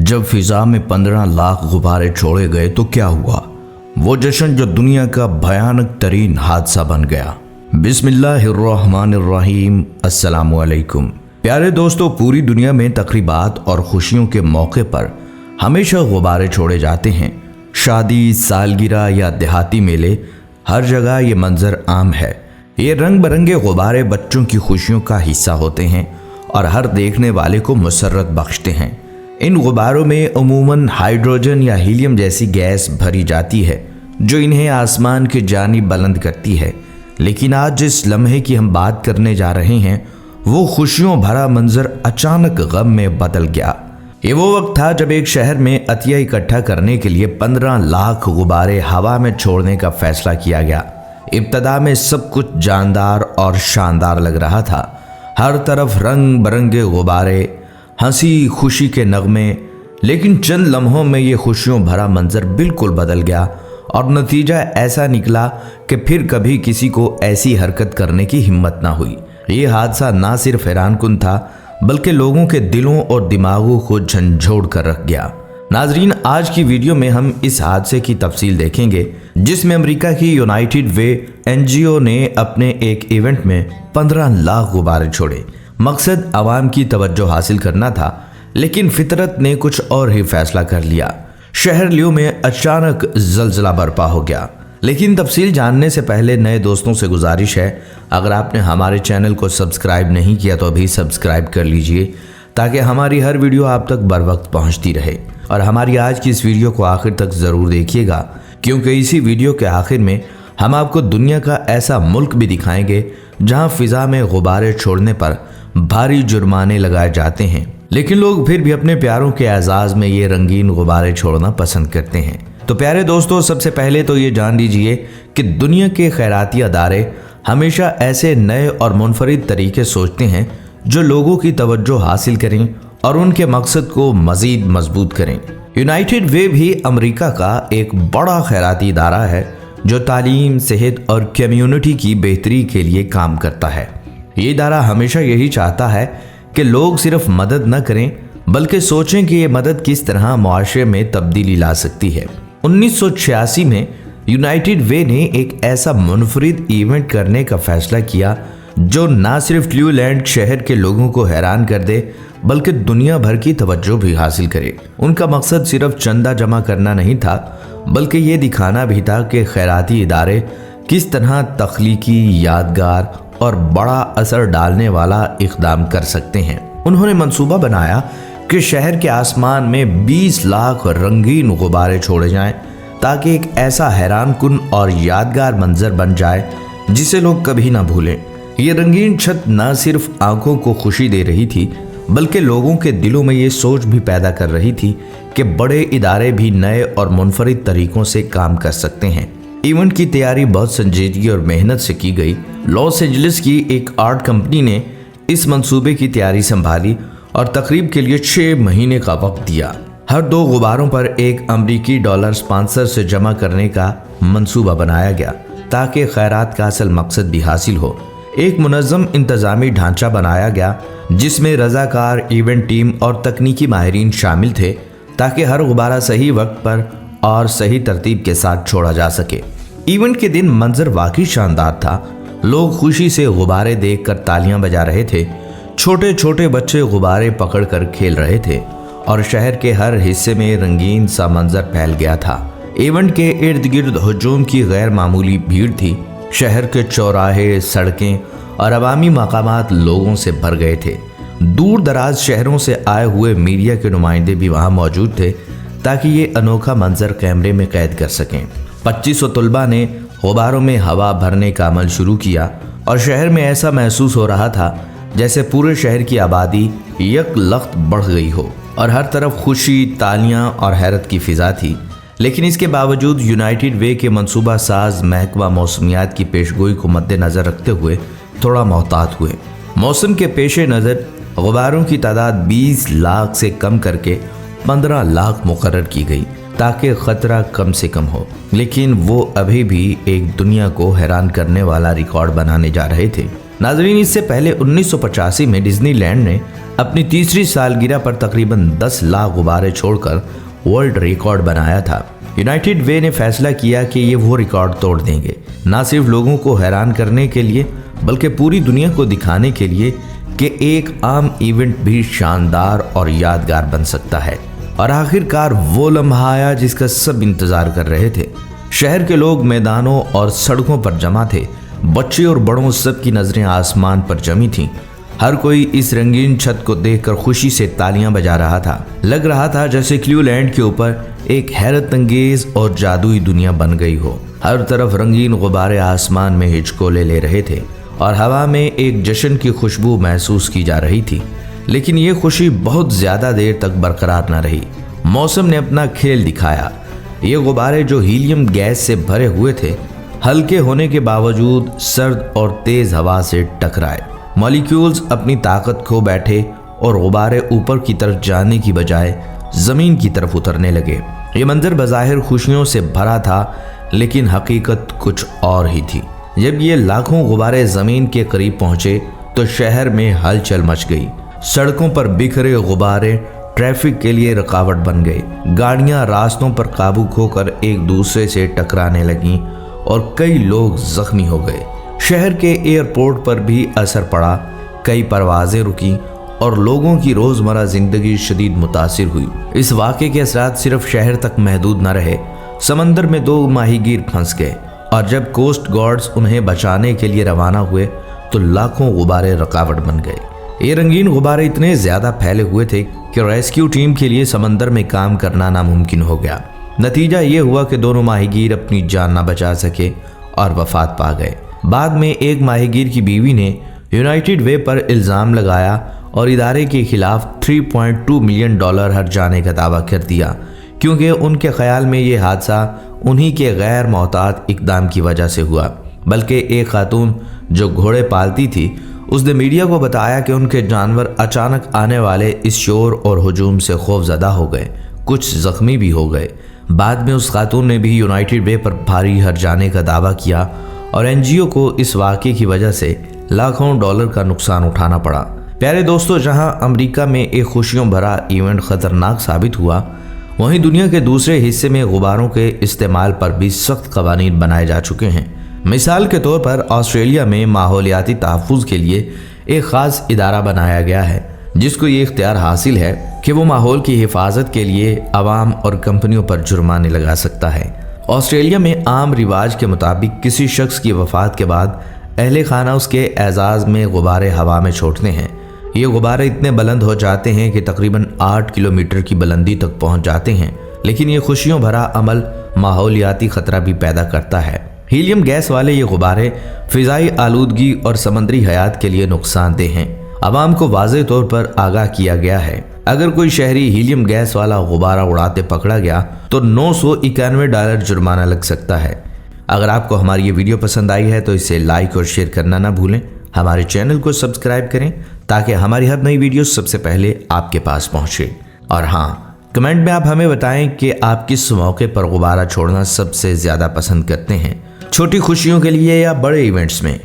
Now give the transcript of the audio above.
जब फिजा में 15 लाख गुब्बारे छोड़े गए तो क्या हुआ? वो जश्न जो दुनिया का भयानक तरीन हादसा बन गया। बिस्मिल्लाहिर्रहमानिर्रहीम। अस्सलामु अलैकुम। प्यारे दोस्तों, पूरी दुनिया में तकरीबात और खुशियों के मौके पर हमेशा गुब्बारे छोड़े जाते हैं। शादी, सालगिरह या देहाती मेले, हर जगह ये मंजर आम है। ये रंग बिरंगे गुब्बारे बच्चों की खुशियों का हिस्सा होते हैं और हर देखने वाले को मुसर्रत बख्शते हैं। इन गुब्बारों में अमूमन हाइड्रोजन या हीलियम जैसी गैस भरी जाती है जो इन्हें आसमान की जानिब बुलंद करती है। लेकिन आज जिस लम्हे की हम बात करने जा रहे हैं वो खुशियों भरा मंजर अचानक गम में बदल गया। ये वो वक्त था जब एक शहर में अतिया इकट्ठा करने के लिए 15 लाख गुब्बारे हवा में छोड़ने का फैसला किया गया। इब्तदा में सब कुछ जानदार और शानदार लग रहा था। हर तरफ रंग बिरंगे गुब्बारे, हंसी खुशी के नगमे। लेकिन चंद लम्हों में ये खुशियों भरा मंजर बिल्कुल बदल गया और नतीजा ऐसा निकला कि फिर कभी किसी को ऐसी हरकत करने की हिम्मत ना हुई। ये हादसा ना सिर्फ हैरानकुन था बल्कि लोगों के दिलों और दिमागों को झंझोड़ कर रख गया। नाजरीन, आज की वीडियो में हम इस हादसे की तफसील देखेंगे जिसमें अमेरिका की यूनाइटेड वे एनजीओ ने अपने एक इवेंट में 15 लाख गुब्बारे छोड़े। मकसद आवाम की तवज्जो हासिल करना था, लेकिन फितरत ने कुछ और ही फैसला कर लिया। शहर लियो में अचानक जलजला बर्पा हो गया। लेकिन तफसील जानने से पहले नए दोस्तों से गुजारिश है, अगर आपने हमारे चैनल को सब्सक्राइब नहीं किया तो अभी सब्सक्राइब कर लीजिए ताकि हमारी हर वीडियो आप तक बर वक्त पहुँचती रहे। और हमारी आज की इस वीडियो को आखिर तक ज़रूर देखिएगा, क्योंकि इसी वीडियो के आखिर में हम आपको दुनिया का ऐसा मुल्क भी दिखाएंगे जहां फ़िज़ा में गुब्बारे छोड़ने पर भारी जुर्माने लगाए जाते हैं, लेकिन लोग फिर भी अपने प्यारों के एजाज़ में ये रंगीन गुब्बारे छोड़ना पसंद करते हैं। तो प्यारे दोस्तों, सबसे पहले तो ये जान लीजिए कि दुनिया के खैराती अदारे हमेशा ऐसे नए और मुनफरिद तरीके सोचते हैं जो लोगों की तवज्जो हासिल करें और उनके मकसद को मज़ीद मजबूत करें। यूनाइटेड वे भी अमेरिका का एक बड़ा खैराती इदारा है जो तालीम, सेहत और कम्युनिटी की बेहतरी के लिए काम करता है। ये इदारा हमेशा यही चाहता है कि लोग सिर्फ मदद न करें बल्कि सोचें कि ये मदद किस तरह मुआशरे में तब्दीली ला सकती है। 1986 में यूनाइटेड वे ने एक ऐसा मुनफरिद इवेंट करने का फैसला किया जो ना सिर्फ क्लीवलैंड शहर के लोगों को हैरान कर दे बल्कि दुनिया भर की तवज्जो भी हासिल करे। उनका मकसद सिर्फ चंदा जमा करना नहीं था बल्कि ये दिखाना भी था कि खैराती इदारे किस तरह तख्लीकी, यादगार और बड़ा असर डालने वाला इक़दाम कर सकते हैं। उन्होंने मंसूबा बनाया कि शहर के आसमान में 20 लाख रंगीन गुब्बारे छोड़े जाएं ताकि एक ऐसा हैरानकुन और यादगार मंजर बन जाए जिसे लोग कभी ना भूलें। ये रंगीन छत न सिर्फ आंखों को खुशी दे रही थी बल्कि लोगों के दिलों में ये सोच भी पैदा कर रही थी कि बड़े इदारे भी नए और मुनफरिद तरीकों से काम कर सकते हैं। इवेंट की तैयारी बहुत संजीदगी और मेहनत से की गई। लॉस एंजलिस की एक आर्ट कंपनी ने इस मंसूबे की तैयारी संभाली और तकरीब के लिए 6 महीने का वक्त दिया। हर 2 गुब्बारों पर एक अमरीकी डॉलर स्पॉन्सर से जमा करने का मंसूबा बनाया गया ताकि खैरात का असल मकसद भी हासिल हो। एक मुनज़्ज़म इंतज़ामी ढांचा बनाया गया जिसमें रज़ाकार, इवेंट टीम और तकनीकी माहिरीन शामिल थे ताकि हर गुब्बारा सही वक्त पर और सही तरतीब के साथ छोड़ा जा सके। इवेंट के दिन मंजर वाकई शानदार था। लोग खुशी से गुब्बारे देखकर तालियां बजा रहे थे। छोटे छोटे बच्चे गुब्बारे पकड़कर खेल रहे थे और शहर के हर हिस्से में रंगीन सा मंजर फैल गया था। इवेंट के इर्द गिर्द हुजूम की गैर मामूली भीड़ थी। शहर के चौराहे, सड़कें और अवामी मकामात लोगों से भर गए थे। दूर दराज शहरों से आए हुए मीडिया के नुमाइंदे भी वहां मौजूद थे ताकि ये अनोखा मंजर कैमरे में कैद कर सकें। 2500 तलबा ने गुब्बारों में हवा भरने का अमल शुरू किया और शहर में ऐसा महसूस हो रहा था जैसे पूरे शहर की आबादी यकलख्त बढ़ गई हो और हर तरफ खुशी, तालियां और हैरत की फिजा थी। लेकिन इसके बावजूद यूनाइटेड वे के मंसूबा साज महकमा मौसमियात की पेशगोई को मद्देनज़र रखते हुए थोड़ा मोहतात हुए। मौसम के पेश नज़र गुब्बारों की तादाद 20 लाख से कम करके 15 लाख मुकर्रर की गई ताकि ख़तरा कम से कम हो। लेकिन वो अभी भी एक दुनिया को हैरान करने वाला रिकॉर्ड बनाने जा रहे थे। नाज़रीन, इससे पहले 1985 में डिज्नीलैंड ने अपनी तीसरी सालगिरह पर तकरीबन 10 लाख गुब्बारे छोड़कर वर्ल्ड रिकॉर्ड बनाया था। यूनाइटेड वे ने फैसला किया कि ये वो रिकॉर्ड तोड़ देंगे, ना सिर्फ लोगों को हैरान करने के लिए बल्कि पूरी दुनिया को दिखाने के लिए कि एक आम इवेंट भी शानदार और यादगार बन सकता है। और आखिरकार वो लम्हा आया जिसका सब इंतजार कर रहे थे। शहर के लोग मैदानों और सड़कों पर जमा थे, बच्चे और बड़ों सबकी नजरें आसमान पर जमी थीं। हर कोई इस रंगीन छत को देखकर खुशी से तालियां बजा रहा था। लग रहा था जैसे क्लीवलैंड के ऊपर एक हैरत अंगेज और जादुई दुनिया बन गई हो। हर तरफ रंगीन गुब्बारे आसमान में हिचकोले ले रहे थे और हवा में एक जश्न की खुशबू महसूस की जा रही थी। लेकिन ये खुशी बहुत ज्यादा देर तक बरकरार न रही। मौसम ने अपना खेल दिखाया। ये गुब्बारे जो हीलियम गैस से भरे हुए थे, हल्के होने के बावजूद सर्द और तेज हवा से टकराए। मॉलिक्यूल्स अपनी ताकत खो बैठे और गुब्बारे ऊपर की तरफ जाने की बजाय जमीन की तरफ उतरने लगे। ये मंजर बज़ाहिर खुशियों से भरा था, लेकिन हकीकत कुछ और ही थी। जब ये लाखों गुब्बारे जमीन के करीब पहुंचे तो शहर में हलचल मच गई। सड़कों पर बिखरे गुब्बारे ट्रैफिक के लिए रुकावट बन गए। गाड़ियां रास्तों पर काबू खोकर एक दूसरे से टकराने लगीं और कई लोग जख्मी हो गए। शहर के एयरपोर्ट पर भी असर पड़ा। कई परवाजें रुकी और लोगों की रोजमर्रा जिंदगी शदीद मुतासिर हुई। इस वाक़े के असरात सिर्फ शहर तक महदूद न रहे। समंदर में 2 माहीगीर फंस गए और जब कोस्ट गार्ड्स उन्हें बचाने के लिए रवाना हुए तो लाखों गुब्बारे रुकावट बन गए। ये रंगीन गुब्बारे इतने ज्यादा फैले हुए थे कि रेस्क्यू टीम के लिए समंदर में काम करना नामुमकिन हो गया। नतीजा ये हुआ कि दोनों माहीगीर अपनी जान न बचा सके और वफात पा गए। बाद में एक माहीगीर की बीवी ने यूनाइटेड वे पर इल्ज़ाम लगाया और इदारे के खिलाफ $3.2 मिलियन हर्ज जाने का दावा कर दिया, क्योंकि उनके ख्याल में ये हादसा उन्हीं के गैर मोहतात इकदाम की वजह से हुआ। बल्कि एक खातून जो घोड़े पालती थी, उसने मीडिया को बताया कि उनके जानवर अचानक आने वाले इस शोर और हुजूम से खौफजदा हो गए, कुछ जख्मी भी हो गए। बाद में उस खातून ने भी यूनाइटेड वे पर भारी हर्ज जाने का दावा किया और एनजीओ को इस वाक़े की वजह से लाखों डॉलर का नुकसान उठाना पड़ा। प्यारे दोस्तों, जहां अमेरिका में एक खुशियों भरा इवेंट खतरनाक साबित हुआ, वहीं दुनिया के दूसरे हिस्से में गुब्बारों के इस्तेमाल पर भी सख्त कवानीन बनाए जा चुके हैं। मिसाल के तौर पर ऑस्ट्रेलिया में माहौलियाती तहफ़्फ़ुज़ के लिए एक ख़ास इदारा बनाया गया है, जिसको ये इख्तियार हासिल है कि वो माहौल की हिफाजत के लिए अवाम और कंपनियों पर जुर्माने लगा सकता है। ऑस्ट्रेलिया में आम रिवाज के मुताबिक किसी शख्स की वफ़ात के बाद अहले खाना उसके एजाज़ में गुब्बारे हवा में छोड़ते हैं। ये गुब्बारे इतने बुलंद हो जाते हैं कि तकरीबन 8 किलोमीटर की बुलंदी तक पहुंच जाते हैं, लेकिन ये खुशियों भरा अमल माहौलियाती खतरा भी पैदा करता है। हीलियम गैस वाले ये गुब्बारे फिजाई आलूदगी और समुद्री हयात के लिए नुकसानदेह हैं। आवाम को वाज़ेह तौर पर आगाह किया गया है। अगर कोई शहरी हीलियम गैस वाला गुब्बारा उड़ाते पकड़ा गया तो $991 जुर्माना लग सकता है। अगर आपको हमारी ये वीडियो पसंद आई है तो इसे लाइक और शेयर करना ना भूलें। हमारे चैनल को सब्सक्राइब करें ताकि हमारी हर नई वीडियो सबसे पहले आपके पास पहुंचे। और हाँ, कमेंट में आप हमें बताएं कि आप किस मौके पर गुब्बारा छोड़ना सबसे ज़्यादा पसंद करते हैं, छोटी खुशियों के लिए या बड़े इवेंट्स में।